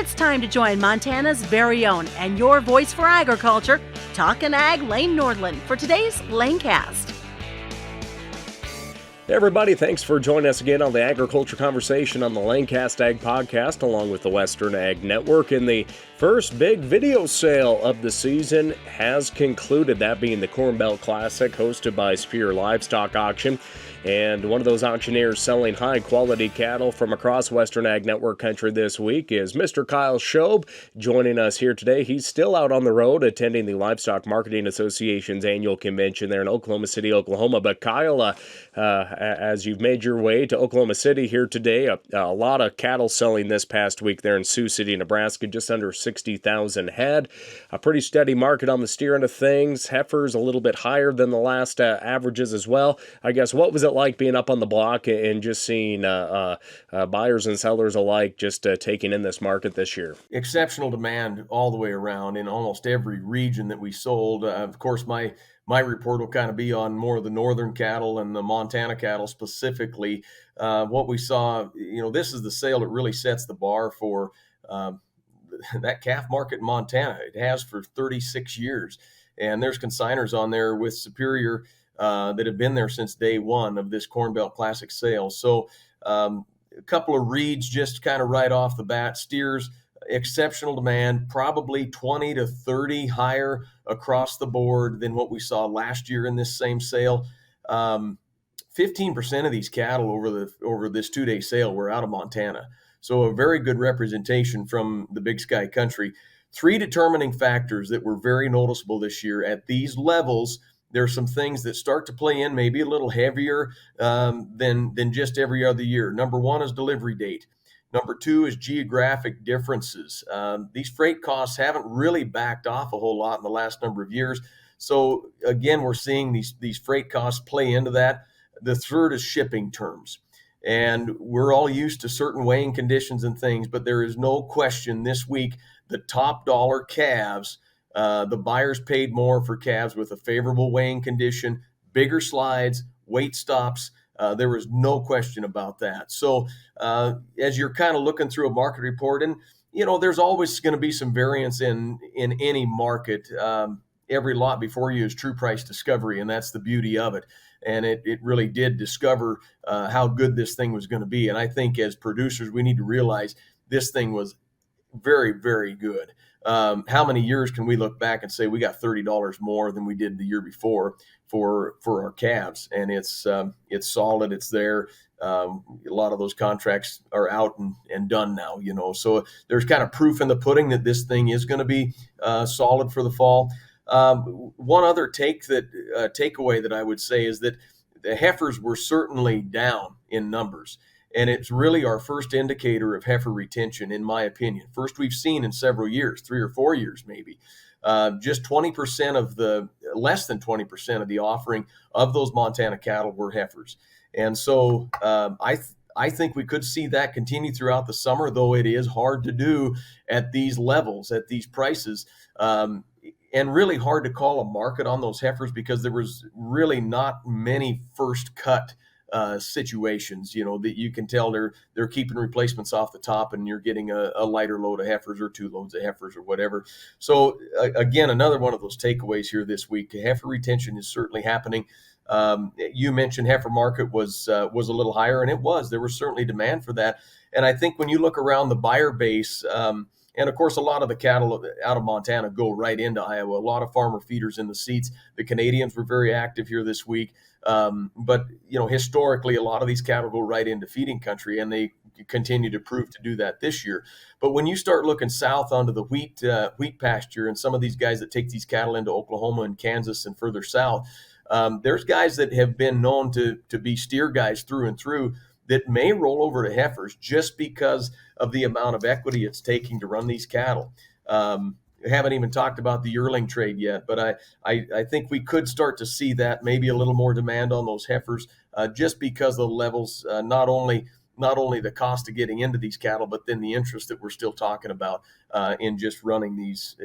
It's time to join Montana's very own and your voice for agriculture, Talkin' Ag Lane Nordlund, for today's Lanecast. Hey everybody, thanks for joining us again on the Agriculture Conversation on the Lanecast Ag Podcast, along with the Western Ag Network. And the first big video sale of the season has concluded, that being the Corn Belt Classic, hosted by Superior Livestock Auction. And one of those auctioneers selling high-quality cattle from across Western Ag Network country this week is Mr. Kyle Shobe, joining us here today. He's still out on the road attending the Livestock Marketing Association's annual convention there in Oklahoma City, Oklahoma. But Kyle, as you've made your way to Oklahoma City here today, a lot of cattle selling this past week there in Sioux City, Nebraska, just under 60,000 head. A pretty steady market on the steer end of things. Heifers a little bit higher than the last averages as well. I guess, what was it like being up on the block and just seeing buyers and sellers alike just taking in this market this year? Exceptional demand all the way around in almost every region that we sold. Of course, my report will kind of be on more of the northern cattle and the Montana cattle specifically. What we saw, this is the sale that really sets the bar for that calf market in Montana. It has for 36 years. And there's consigners on there with Superior that have been there since day one of this Corn Belt Classic sale. So a couple of reads just kind of right off the bat. Steers, exceptional demand, probably 20 to 30 higher across the board than what we saw last year in this same sale. 15% of these cattle over this two-day sale were out of Montana. So a very good representation from the Big Sky country. Three determining factors that were very noticeable this year at these levels. There are some things that start to play in, maybe a little heavier than just every other year. Number one is delivery date. Number two is geographic differences. These freight costs haven't really backed off a whole lot in the last number of years. So again, we're seeing these freight costs play into that. The third is shipping terms. And we're all used to certain weighing conditions and things, but there is no question this week the top dollar calves, the buyers paid more for calves with a favorable weighing condition, bigger slides, weight stops. There was no question about that. So as you're kind of looking through a market report, and there's always going to be some variance in any market. Every lot before you is true price discovery, and that's the beauty of it. And it really did discover how good this thing was going to be. And I think as producers, we need to realize this thing was very, very good. How many years can we look back and say we got $30 more than we did the year before for our calves? And it's solid. It's there. A lot of those contracts are out and done now, so there's kind of proof in the pudding that this thing is going to be solid for the fall. One other takeaway that I would say is that the heifers were certainly down in numbers. And it's really our first indicator of heifer retention, in my opinion. First we've seen in several years, 3 or 4 years maybe. Just less than 20% of the offering of those Montana cattle were heifers. And so I think we could see that continue throughout the summer, though it is hard to do at these levels, at these prices. And really hard to call a market on those heifers because there was really not many first cut situations, that you can tell they're keeping replacements off the top and you're getting a lighter load of heifers or 2 loads of heifers or whatever. So again, another one of those takeaways here this week. Heifer retention is certainly happening. You mentioned heifer market was a little higher, and it was. There was certainly demand for that. And I think when you look around the buyer base, and of course, a lot of the cattle out of Montana go right into Iowa. A lot of farmer feeders in the seats. The Canadians were very active here this week. But historically, a lot of these cattle go right into feeding country, and they continue to prove to do that this year. But when you start looking south onto the wheat pasture, and some of these guys that take these cattle into Oklahoma and Kansas and further south, there's guys that have been known to be steer guys through and through that may roll over to heifers just because of the amount of equity it's taking to run these cattle. We haven't even talked about the yearling trade yet, but I think we could start to see that, maybe a little more demand on those heifers, just because of the levels, not only the cost of getting into these cattle, but then the interest that we're still talking about in just running these,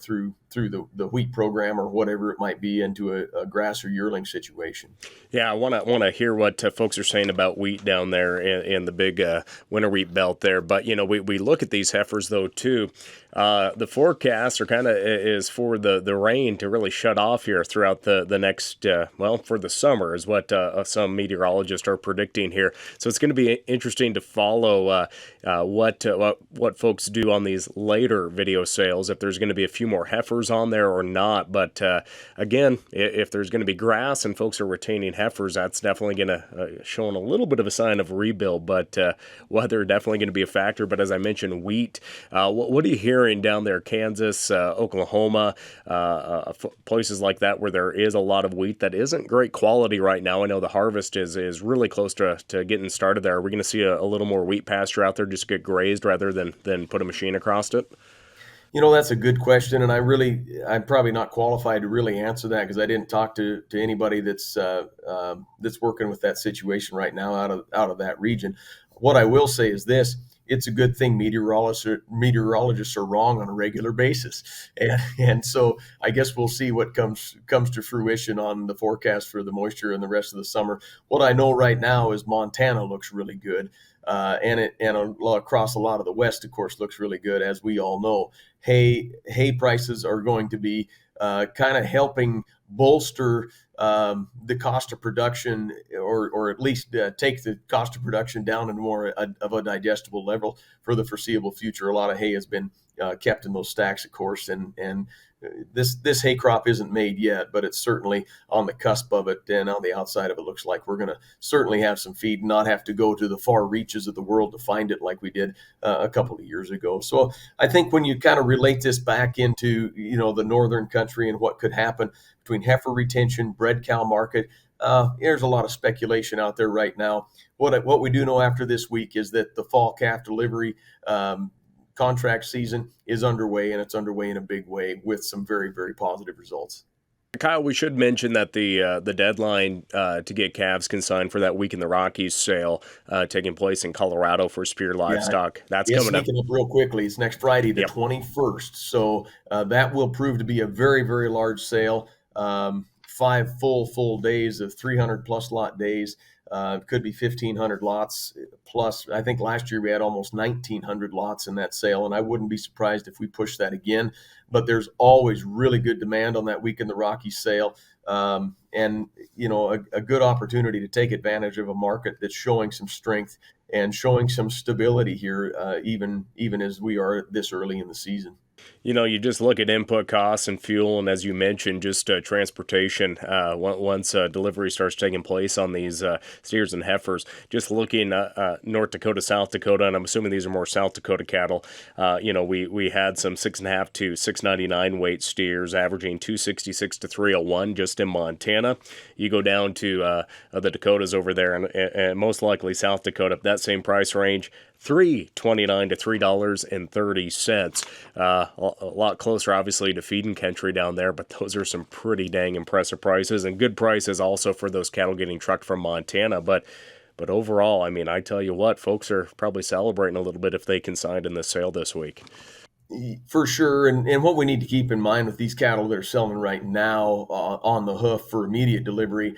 through through the wheat program or whatever it might be into a grass or yearling situation. Yeah, I want to hear what folks are saying about wheat down there in the big winter wheat belt there. But we look at these heifers though too. The forecast are kind of is for the rain to really shut off here throughout the next for the summer is what some meteorologists are predicting here. So it's going to be interesting to follow what folks do on these later video sales, if there's going to be a few more heifers on there or not. But again, if there's going to be grass and folks are retaining heifers, that's definitely going to showing a little bit of a sign of rebuild. But weather definitely going to be a factor. But as I mentioned, wheat. What are you hearing down there, Kansas, Oklahoma, places like that where there is a lot of wheat that isn't great quality right now? I know the harvest is really close to getting started there. Are we going to see a little more wheat pasture out there just get grazed rather than put a machine across it? That's a good question, and I'm probably not qualified to really answer that because I didn't talk to anybody that's working with that situation right now out of that region. What I will say is this: it's a good thing meteorologists are wrong on a regular basis, and so I guess we'll see what comes to fruition on the forecast for the moisture and the rest of the summer. What I know right now is Montana looks really good. And across a lot of the West, of course, looks really good. As we all know, hay prices are going to be kind of helping bolster the cost of production, or at least take the cost of production down into more of a digestible level for the foreseeable future. A lot of hay has been kept in those stacks, of course, and this hay crop isn't made yet, but it's certainly on the cusp of it, and on the outside of it looks like we're going to certainly have some feed and not have to go to the far reaches of the world to find it like we did a couple of years ago. So I think when you kind of relate this back into the northern country and what could happen between heifer retention, bred cow market, there's a lot of speculation out there right now. What we do know after this week is that the fall calf delivery contract season is underway, and it's underway in a big way with some very, very positive results. Kyle, we should mention that the deadline to get calves consigned for that Week in the Rockies sale taking place in Colorado for Superior Livestock. That's coming up real quickly. It's next Friday, the 21st. So that will prove to be a very, very large sale. 5 full days of 300 plus lot days. Could be 1,500 lots plus. I think last year we had almost 1,900 lots in that sale, and I wouldn't be surprised if we push that again. But there's always really good demand on that Week in the Rockies sale, and a good opportunity to take advantage of a market that's showing some strength and showing some stability here, even as we are this early in the season. You just look at input costs and fuel, and as you mentioned, just transportation. Once delivery starts taking place on these steers and heifers, just looking North Dakota, South Dakota, and I'm assuming these are more South Dakota cattle. We had some 6.5 to 6.99 weight steers averaging 266 to 301 just in Montana. You go down to the Dakotas over there, and most likely South Dakota, that same price range. $3.29 to $3.30. A lot closer, obviously, to feeding country down there, but those are some pretty dang impressive prices, and good prices also for those cattle getting trucked from Montana. But overall, I mean, I tell you what, folks are probably celebrating a little bit if they consigned in this sale this week. For sure, and what we need to keep in mind with these cattle that are selling right now on the hoof for immediate delivery,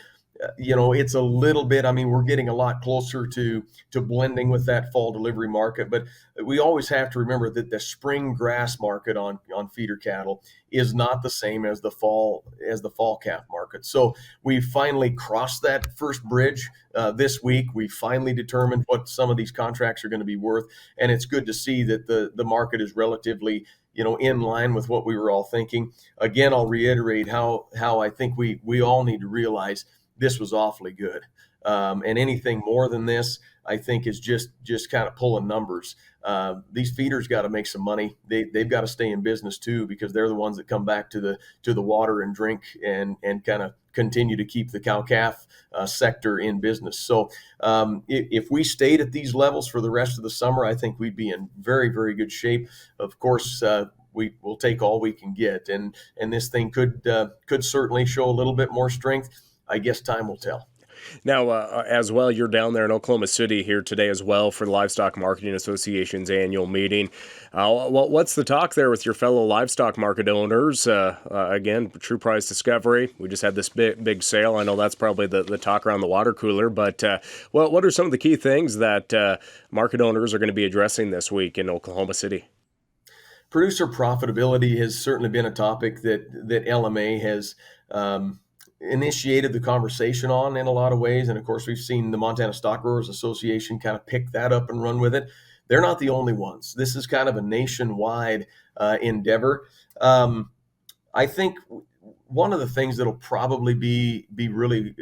it's a little bit, we're getting a lot closer to blending with that fall delivery market, but we always have to remember that the spring grass market on feeder cattle is not the same as the fall calf market. So we finally crossed that first bridge this week. We finally determined what some of these contracts are going to be worth, and it's good to see that the market is relatively in line with what we were all thinking. Again, I'll reiterate how I think we all need to realize this was awfully good. And anything more than this, I think, is just kind of pulling numbers. These feeders got to make some money. They've got to stay in business too, because they're the ones that come back to the water and drink and kind of continue to keep the cow-calf sector in business. So if we stayed at these levels for the rest of the summer, I think we'd be in very, very good shape. Of course, we will take all we can get, and this thing could certainly show a little bit more strength. I guess time will tell. Now, as well, you're down there in Oklahoma City here today as well for the Livestock Marketing Association's annual meeting. What's the talk there with your fellow livestock market owners? Again, True Price Discovery. We just had this big sale. I know that's probably the talk around the water cooler, but what are some of the key things that market owners are going to be addressing this week in Oklahoma City? Producer profitability has certainly been a topic that LMA has initiated the conversation on in a lot of ways. And of course, we've seen the Montana Stock Growers Association kind of pick that up and run with it. They're not the only ones. This is kind of a nationwide endeavor. I think one of the things that'll probably be really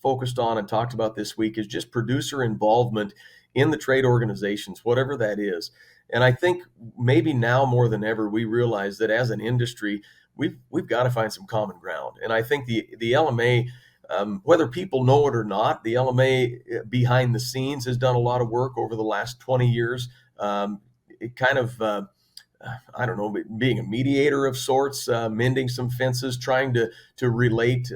focused on and talked about this week is just producer involvement in the trade organizations, whatever that is. And I think maybe now more than ever, we realize that as an industry, we've got to find some common ground. And I think the LMA, whether people know it or not, the LMA behind the scenes has done a lot of work over the last 20 years. It kind of, I don't know, being a mediator of sorts, mending some fences, trying to relate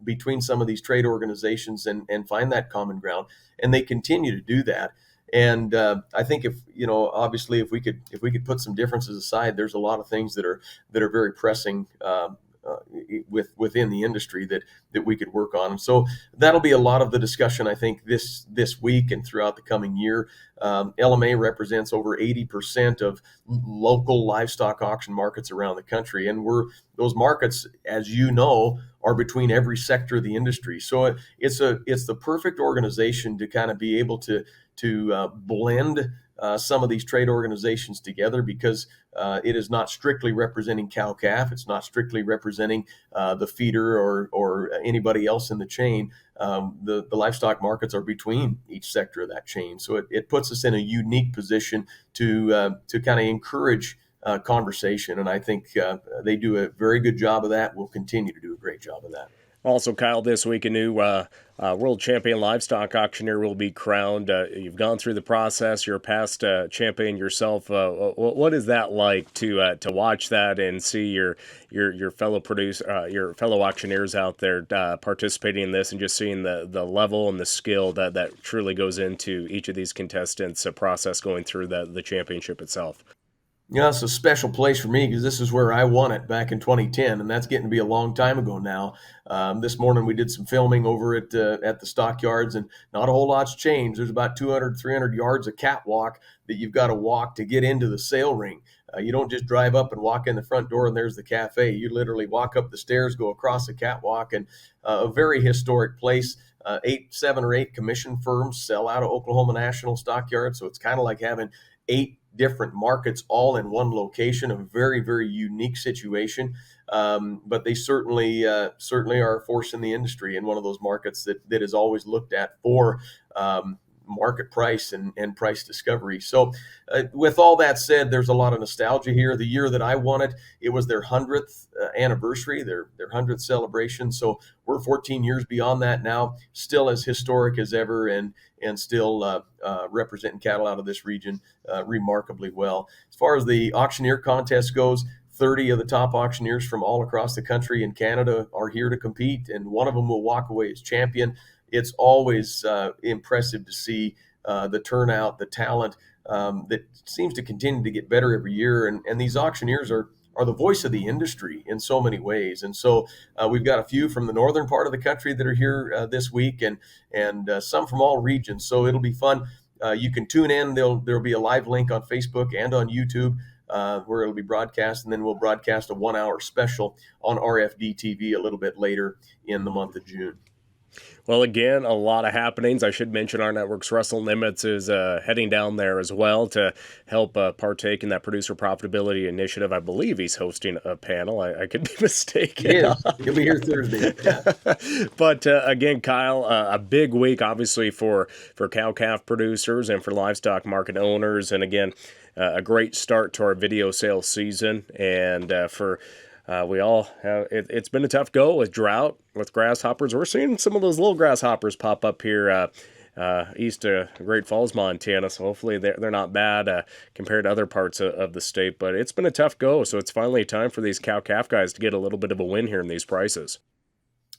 between some of these trade organizations and find that common ground. And they continue to do that. And I think obviously if we could put some differences aside, there's a lot of things that are very pressing within the industry that we could work on. And so that'll be a lot of the discussion, I think, this week and throughout the coming year. LMA represents over 80% of local livestock auction markets around the country. And those markets, as you know, are between every sector of the industry. So it's the perfect organization to kind of be able to blend some of these trade organizations together, because it is not strictly representing cow-calf. It's not strictly representing the feeder or anybody else in the chain. The livestock markets are between each sector of that chain. So it puts us in a unique position to kind of encourage conversation. And I think they do a very good job of that. We'll continue to do a great job of that. Also, Kyle, this week a new world champion livestock auctioneer will be crowned. You've gone through the process. You're a past champion yourself. What is that like to watch that and see your fellow your fellow auctioneers out there participating in this, and just seeing the level and the skill that truly goes into each of these contestants' process going through the championship itself? Yeah, it's a special place for me because this is where I won it back in 2010, and that's getting to be a long time ago now. This morning we did some filming over at the stockyards, and not a whole lot's changed. There's about 200, 300 yards of catwalk that you've got to walk to get into the sale ring. You don't just drive up and walk in the front door and there's the cafe. You literally walk up the stairs, go across the catwalk, and a very historic place. 7 or 8 commission firms sell out of Oklahoma National Stockyard, so it's kind of like having 8 different markets all in one location. A very, very unique situation. But they certainly are a force in the industry, and one of those markets that is always looked at for market price and price discovery. So with all that said, there's a lot of nostalgia here. The year that I won it, it was their 100th anniversary, their 100th celebration. So we're 14 years beyond that now, still as historic as ever, and still representing cattle out of this region remarkably well. As far as the auctioneer contest goes, 30 of the top auctioneers from all across the country and Canada are here to compete, and one of them will walk away as champion. It's always impressive to see the turnout, the talent that seems to continue to get better every year. And these auctioneers are the voice of the industry in so many ways. And so we've got a few from the northern part of the country that are here this week, and some from all regions. So it'll be fun. You can tune in. There'll be a live link on Facebook and on YouTube where it'll be broadcast, and then we'll broadcast a 1-hour special on RFD TV a little bit later in the month of June. Well, again, a lot of happenings. I should mention our network's Russell Nimitz is heading down there as well to help partake in that producer profitability initiative. I believe he's hosting a panel. I could be mistaken. Yeah, he'll be here Thursday. Yeah. But again, Kyle, a big week, obviously, for cow-calf producers and for livestock market owners. And again, a great start to our video sales season. And we all have, it's been a tough go with drought, with grasshoppers. We're seeing some of those little grasshoppers pop up here east of Great Falls, Montana. So hopefully they're not bad compared to other parts of the state. But it's been a tough go. So it's finally time for these cow-calf guys to get a little bit of a win here in these prices.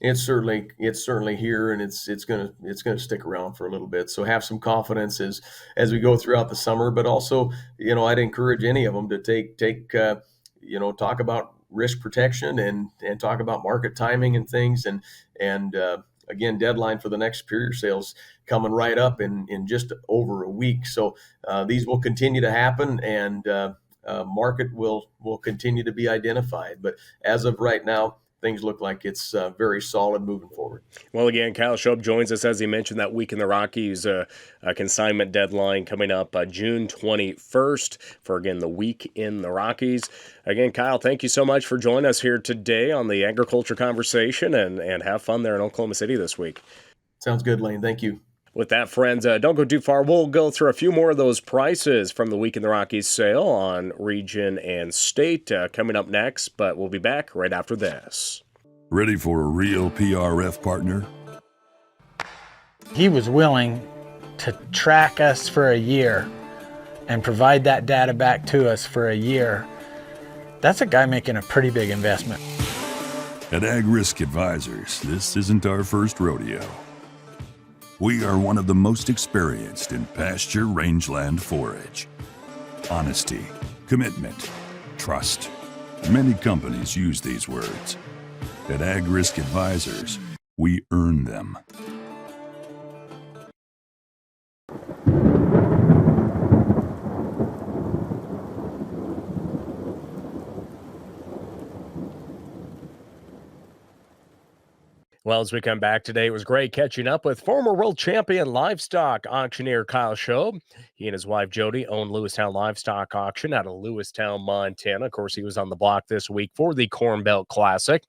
It's certainly here, and it's gonna stick around for a little bit. So have some confidence as we go throughout the summer. But also, I'd encourage any of them to talk about risk protection and talk about market timing and things. And again, deadline for the next Superior sales coming right up in just over a week. So these will continue to happen, and market will continue to be identified. But as of right now, things look like it's very solid moving forward. Well, again, Kyle Shobe joins us as he mentioned that week in the Rockies, a consignment deadline coming up June 21st for, again, the week in the Rockies. Again, Kyle, thank you so much for joining us here today on the Agriculture Conversation, and have fun there in Oklahoma City this week. Sounds good, Lane. Thank you. With that, friends, don't go too far. We'll go through a few more of those prices from the Week in the Rockies sale on region and state coming up next, but we'll be back right after this. Ready for a real PRF partner? He was willing to track us for a year and provide that data back to us for a year. That's a guy making a pretty big investment. At Ag Risk Advisors, this isn't our first rodeo. We are one of the most experienced in pasture rangeland forage. Honesty, commitment, trust. Many companies use these words. At Ag Risk Advisors, we earn them. Well, as we come back today, it was great catching up with former world champion livestock auctioneer Kyle Shobe. He and his wife Jody own Lewistown Livestock Auction out of Lewistown, Montana. Of course, he was on the block this week for the Corn Belt Classic.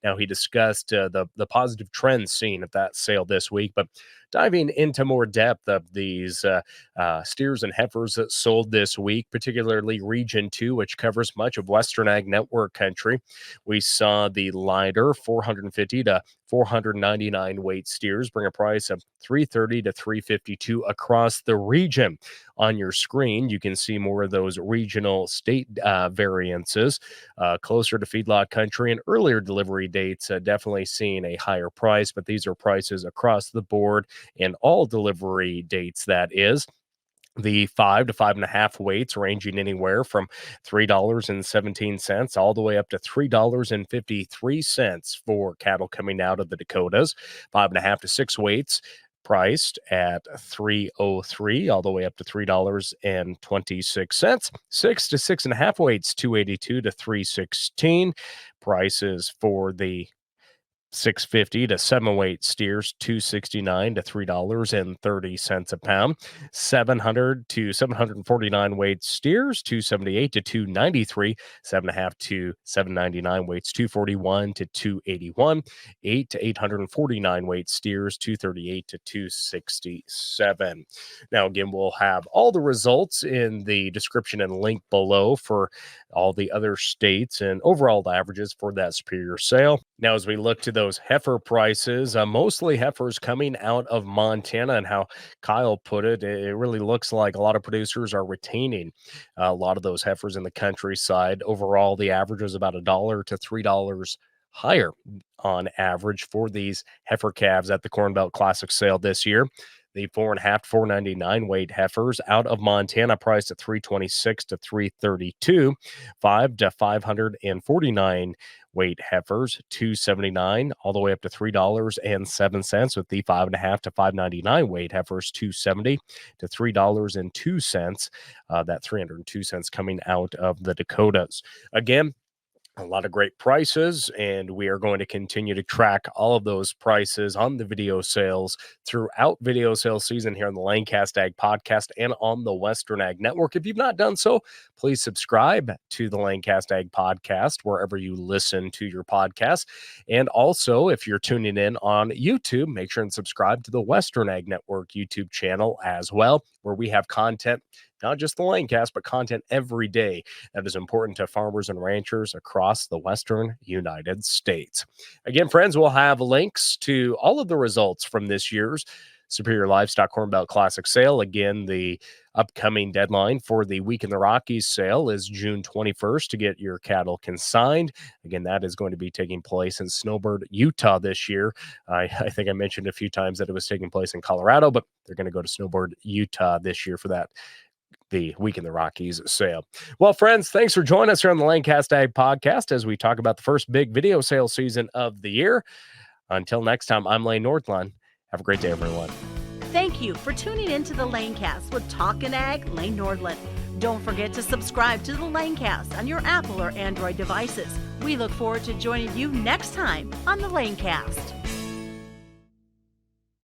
Now, he discussed the positive trends seen at that sale this week, but diving into more depth of these steers and heifers that sold this week, particularly Region 2, which covers much of Western Ag Network country. We saw the lighter 450 to 499 weight steers bring a price of $330 to $352 across the region. On your screen, you can see more of those regional state variances closer to feedlot country and earlier delivery dates, definitely seeing a higher price, but these are prices across the board and all delivery dates, that is. The 5 to 5.5 weights ranging anywhere from $3.17 all the way up to $3.53 for cattle coming out of the Dakotas. 5.5 to 6 weights priced at $3.03 all the way up to $3.26. 6 to 6.5 weights, $2.82 to $3.16. Prices for the 650 to 7 weight steers, $2.69 to $3.30 a pound. 700 to 749 weight steers, $2.78 to $2.93. 7.5 to 799 weights, $2.41 to $2.81. 8 to 849 weight steers, $2.38 to $2.67. Now, again, we'll have all the results in the description and link below for all the other states and overall averages for that Superior sale. Now, as we look to those heifer prices, mostly heifers coming out of Montana, and how Kyle put it, it really looks like a lot of producers are retaining a lot of those heifers in the countryside. Overall, the average was about $1 to $3 higher on average for these heifer calves at the Corn Belt Classic sale this year. The 4.5 to 499 weight heifers out of Montana priced at $326 to $332. 5 to 549 weight heifers, $279 all the way up to $3.07, with the 5.5 to 599 weight heifers, $270 to $3.02. That 302 cents coming out of the Dakotas. Again, a lot of great prices, and we are going to continue to track all of those prices on the video sales throughout video sales season here on the Lanecast Ag Podcast and on the Western Ag Network. If you've not done so, please subscribe to the Lanecast Ag Podcast wherever you listen to your podcasts. And also, if you're tuning in on YouTube, make sure and subscribe to the Western Ag Network YouTube channel as well, where we have content, not just the Lanecast, but content every day that is important to farmers and ranchers across the Western United States. Again, friends, we'll have links to all of the results from this year's Superior Livestock Corn Belt Classic sale. Again, the upcoming deadline for the Week in the Rockies sale is June 21st to get your cattle consigned. Again, that is going to be taking place in Snowbird, Utah this year. I think I mentioned a few times that it was taking place in Colorado, but they're going to go to Snowbird, Utah this year for that, the Week in the Rockies sale. Well, friends, thanks for joining us here on the Lanecast Ag Podcast as we talk about the first big video sale season of the year. Until next time, I'm Lane Nordlund. Have a great day, everyone. Thank you for tuning in to the Lanecast with Talkin' Ag, Lane Nordlund. Don't forget to subscribe to the Lanecast on your Apple or Android devices. We look forward to joining you next time on the Lanecast.